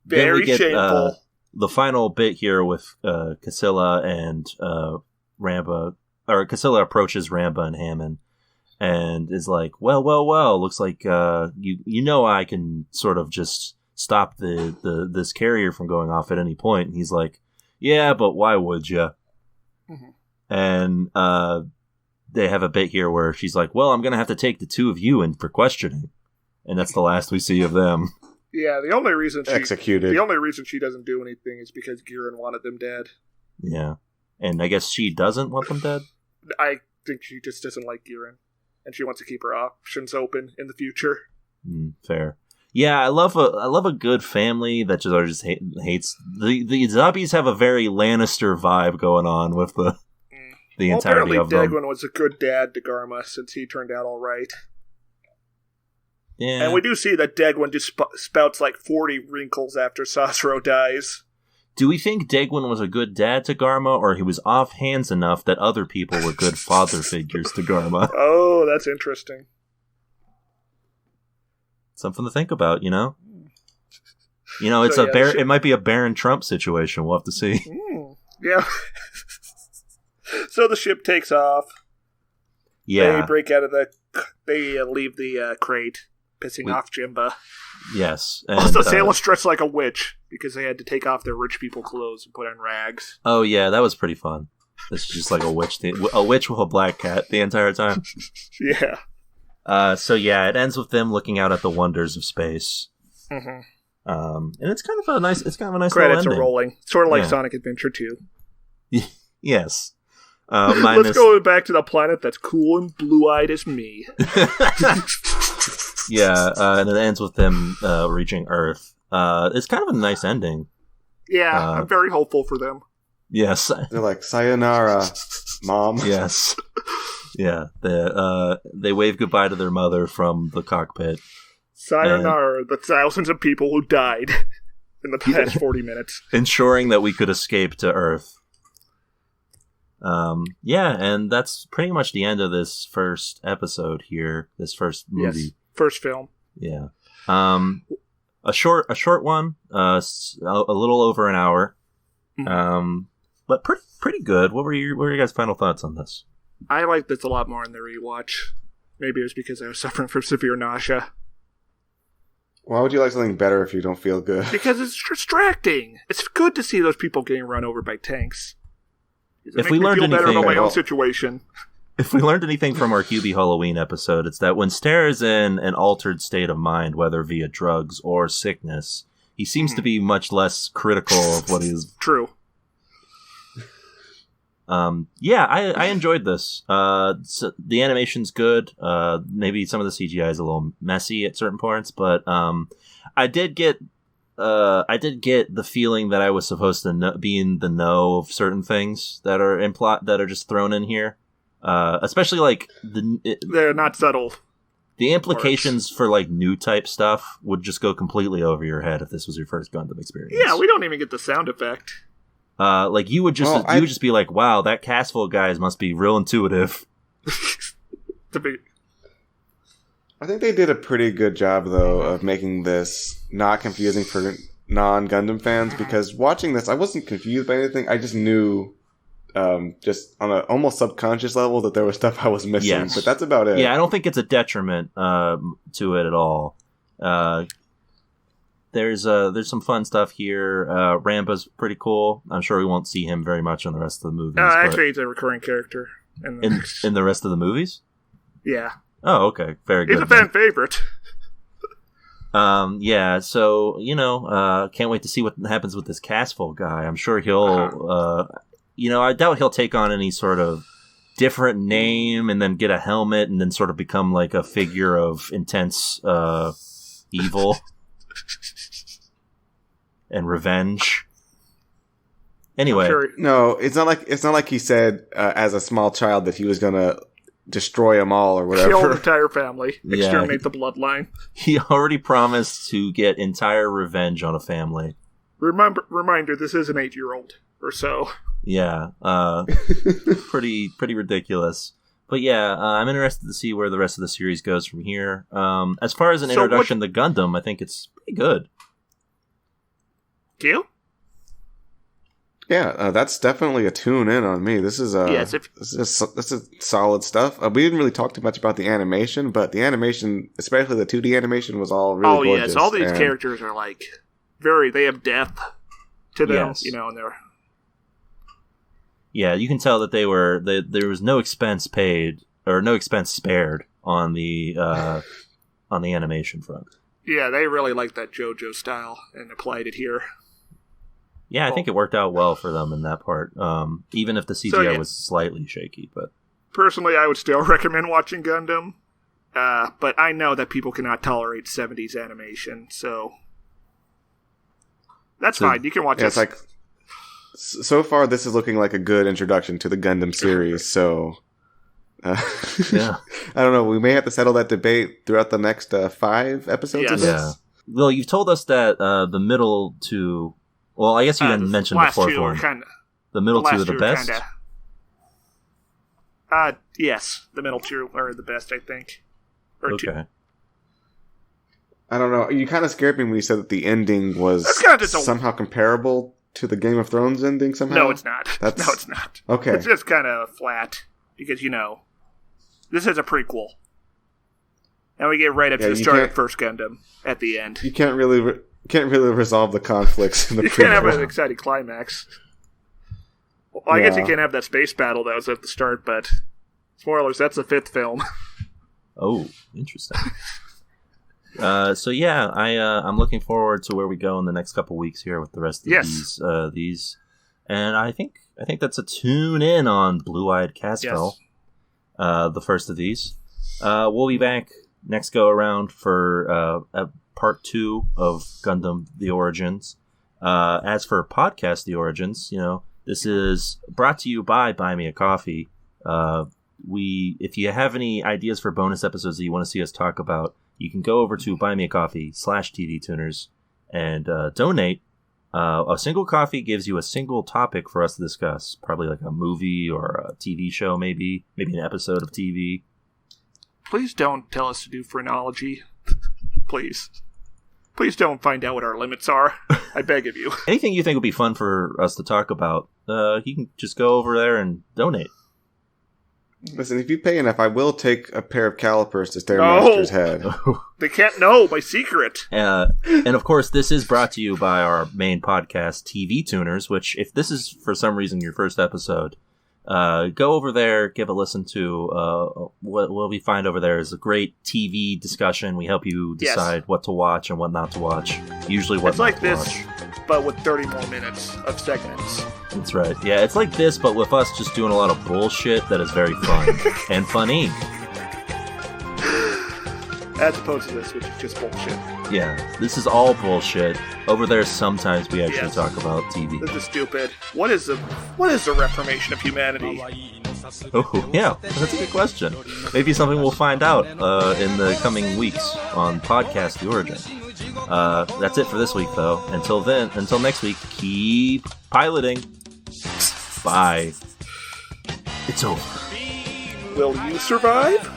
S2: Very shameful.
S1: The final bit here with Casilla and Ramba, or Casilla approaches Ramba and Hammond and is like, well, looks like I can sort of just stop this carrier from going off at any point. And he's like, yeah, but why would you? Mm-hmm. And they have a bit here where she's like, well, I'm going to have to take the 2 of you in for questioning. And that's the last we see of them.
S2: Yeah, the only reason she doesn't do anything is because Giran wanted them dead.
S1: Yeah. And I guess she doesn't want them dead?
S2: I think she just doesn't like Giran. And she wants to keep her options open in the future.
S1: Fair. Yeah, I love a good family that just hates... The zombies have a very Lannister vibe going on with the entirety of them.
S2: Apparently Degwin was a good dad to Garma since he turned out all right.
S1: Yeah.
S2: And we do see that Degwin just spouts like 40 wrinkles after Sasro dies.
S1: Do we think Degwin was a good dad to Garma, or he was off hands enough that other people were good father figures to Garma?
S2: Oh, that's interesting.
S1: Something to think about, you know? It's it might be a Baron Trump situation. We'll have to see.
S2: Yeah. So the ship takes off.
S1: Yeah.
S2: They break out of they leave the crate, pissing off Jimba.
S1: Yes.
S2: And, also, Sayla's dressed like a witch because they had to take off their rich people clothes and put on rags.
S1: Oh yeah, that was pretty fun. This is just like a witch with a black cat the entire time.
S2: Yeah.
S1: So yeah, it ends with them looking out at the wonders of space.
S2: Mm-hmm.
S1: And it's kind of a nice
S2: credits are rolling, sort of like Sonic Adventure 2.
S1: Yes.
S2: Let's go back to the planet that's cool and blue-eyed as me.
S1: Yeah, and it ends with them reaching Earth. It's kind of a nice ending.
S2: Yeah, I'm very hopeful for them.
S1: Yes.
S3: They're like, sayonara, Mom.
S1: Yes. Yeah, they wave goodbye to their mother from the cockpit.
S2: Sayonara, the thousands of people who died in the past 40 minutes.
S1: Ensuring that we could escape to Earth. And that's pretty much the end of this first episode here. This first movie.
S2: Yes, first film.
S1: Yeah. A short one. A little over an hour. But pretty good. What were your guys' final thoughts on this?
S2: I liked this a lot more in the rewatch. Maybe it was because I was suffering from severe nausea.
S3: Why would you like something better if you don't feel good?
S2: Because it's distracting. It's good to see those people getting run over by tanks.
S1: If we learned anything
S2: better about my own situation.
S1: If we learned anything from our Hubie Halloween episode, it's that when Stair is in an altered state of mind, whether via drugs or sickness, he seems to be much less critical of what is
S2: true.
S1: I enjoyed this. So the animation's good. Maybe some of the CGI is a little messy at certain points, but I did get the feeling that I was supposed to be in the know of certain things that are in plot that are just thrown in here. Especially like
S2: they're not subtle.
S1: The implications for like new type stuff would just go completely over your head if this was your first Gundam experience.
S2: Yeah, we don't even get the sound effect.
S1: Like you would just be like, wow, that Casval guys must be real intuitive.
S3: I think they did a pretty good job though of making this not confusing for non-Gundam fans, because watching this I wasn't confused by anything. I just knew just on an almost subconscious level that there was stuff I was missing, but that's about it.
S1: Yeah, I don't think it's a detriment to it at all. There's some fun stuff here. Ramba's pretty cool. I'm sure we won't see him very much in the rest of the movies.
S2: Actually, he's a recurring character
S1: in the rest of the movies.
S2: Yeah.
S1: Oh, okay. Very good.
S2: He's a fan favorite.
S1: So can't wait to see what happens with this Casval guy. I'm sure he'll, I doubt he'll take on any sort of different name and then get a helmet and then sort of become like a figure of intense evil. And revenge. Anyway,
S3: no, it's not like he said as a small child that he was gonna destroy them all or whatever.
S2: Kill the entire family, exterminate the bloodline.
S1: He already promised to get entire revenge on a family.
S2: Reminder: this is an 8-year-old or so.
S1: Yeah, pretty ridiculous. But yeah, I'm interested to see where the rest of the series goes from here. As far as an introduction to Gundam, I think it's pretty good.
S2: You?
S3: Yeah, that's definitely a tune in on me. This is this is solid stuff. We didn't really talk too much about the animation, but the animation, especially the 2D animation, was all really gorgeous.
S2: Yes, all these characters are like they have depth to them, and they're.
S1: Yeah, you can tell that there was no expense paid or no expense spared on the animation front.
S2: Yeah, they really liked that JoJo style and applied it here.
S1: Yeah, I think it worked out well for them in that part, even if the CGI was slightly shaky. But
S2: personally, I would still recommend watching Gundam, but I know that people cannot tolerate 70s animation, so that's fine. You can watch it.
S3: It's like, so far, this is looking like a good introduction to the Gundam series, so...
S1: yeah.
S3: I don't know, we may have to settle that debate throughout the next 5 episodes of this.
S1: Yeah. Well, you've told us that the middle two... Well, I guess you didn't mention the fourth one. The middle two are the best?
S2: Yes. The middle two are the best, I think.
S1: Okay.
S3: I don't know. You kind of scared me when you said that the ending was somehow comparable to the Game of Thrones ending somehow.
S2: No, it's not. No, it's not.
S3: Okay.
S2: It's just kind of flat. Because, this is a prequel. And we get right up to the start of First Gundam at the end.
S3: You can't really resolve the conflicts in the
S2: prequel. You can't have an exciting climax. Well, I guess you can't have that space battle that was at the start, but spoilers, that's the 5th film.
S1: Oh, interesting. I'm looking forward to where we go in the next couple weeks here with the rest of these. And I think that's a tune in on Blue-Eyed Casval, the first of these. We'll be back next go around for part 2 of Gundam: The Origins. As for podcast The Origins, this is brought to you by Buy Me a Coffee. If you have any ideas for bonus episodes that you want to see us talk about, you can go over to buymeacoffee.com/TVTuners and donate. A single coffee gives you a single topic for us to discuss, probably like a movie or a TV show, maybe an episode of TV.
S2: Please don't tell us to do phrenology. Please don't find out what our limits are. I beg of you.
S1: Anything you think would be fun for us to talk about, you can just go over there and donate.
S3: Listen, if you pay enough, I will take a pair of calipers to Stairmaster's head.
S2: They can't know my secret.
S1: And of course, this is brought to you by our main podcast, TV Tuners, which, if this is for some reason your first episode, go over there, give a listen to what we find over there is a great TV discussion. We help you decide what to watch and what not to watch. Usually what not to watch.
S2: But with 30 more minutes of segments.
S1: That's right. Yeah, it's like this, but with us just doing a lot of bullshit that is very fun and funny.
S2: As opposed to this, which is just bullshit.
S1: Yeah, this is all bullshit. Over there, sometimes we actually talk about TV.
S2: This is stupid. What is the reformation of humanity?
S1: Oh, yeah, that's a good question. Maybe something we'll find out in the coming weeks on Podcast The Origin. That's it for this week, though. Until next week, keep piloting. Bye. It's over.
S2: Will you survive?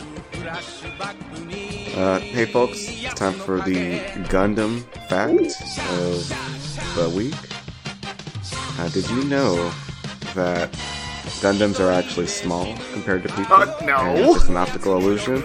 S3: Hey folks, it's time for the Gundam fact of the week. Did you know that Gundams are actually small compared to people?
S2: No.
S3: And it's just an optical illusion?